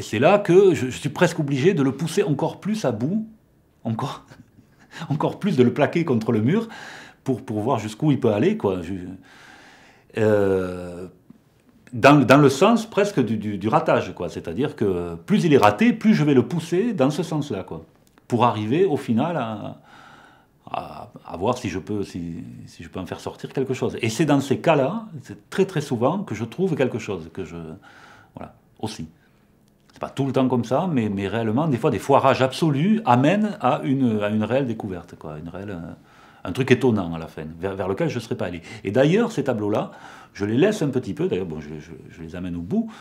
c'est là que je suis presque obligé de le pousser encore plus à bout, encore, encore plus de le plaquer contre le mur pour voir jusqu'où il peut aller, quoi. Dans le sens presque du ratage, quoi. C'est-à-dire que plus il est raté, plus je vais le pousser dans ce sens-là, quoi. Pour arriver au final à voir si je peux en faire sortir quelque chose. Et c'est dans ces cas-là, c'est très très souvent que je trouve quelque chose, voilà, aussi. C'est pas tout le temps comme ça, mais réellement, des fois, des foirages absolus amènent à une réelle découverte, quoi, un truc étonnant à la fin, vers lequel je ne serais pas allé. Et d'ailleurs, ces tableaux-là, je les laisse un petit peu, d'ailleurs, bon, je les amène au bout,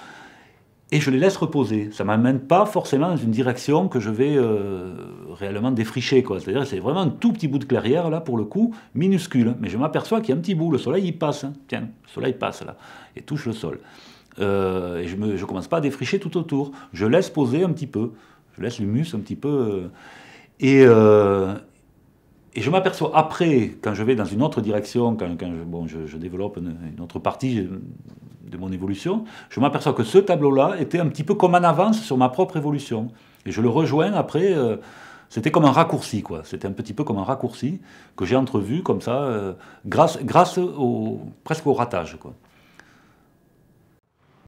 et je les laisse reposer. Ça ne m'amène pas forcément dans une direction que je vais réellement défricher, quoi. C'est-à-dire c'est vraiment un tout petit bout de clairière, là, pour le coup, minuscule. Mais je m'aperçois qu'il y a un petit bout, le soleil, il passe. Hein. Tiens, le soleil passe, là, et touche le sol. Et je ne commence pas à défricher tout autour. Je laisse poser un petit peu. Je laisse l'humus un petit peu. Et je m'aperçois après, quand je vais dans une autre direction, quand je développe une autre partie de mon évolution, je m'aperçois que ce tableau-là était un petit peu comme en avance sur ma propre évolution. Et je le rejoins après, c'était comme un raccourci, quoi. C'était un petit peu comme un raccourci que j'ai entrevu comme ça, grâce presque au ratage, quoi.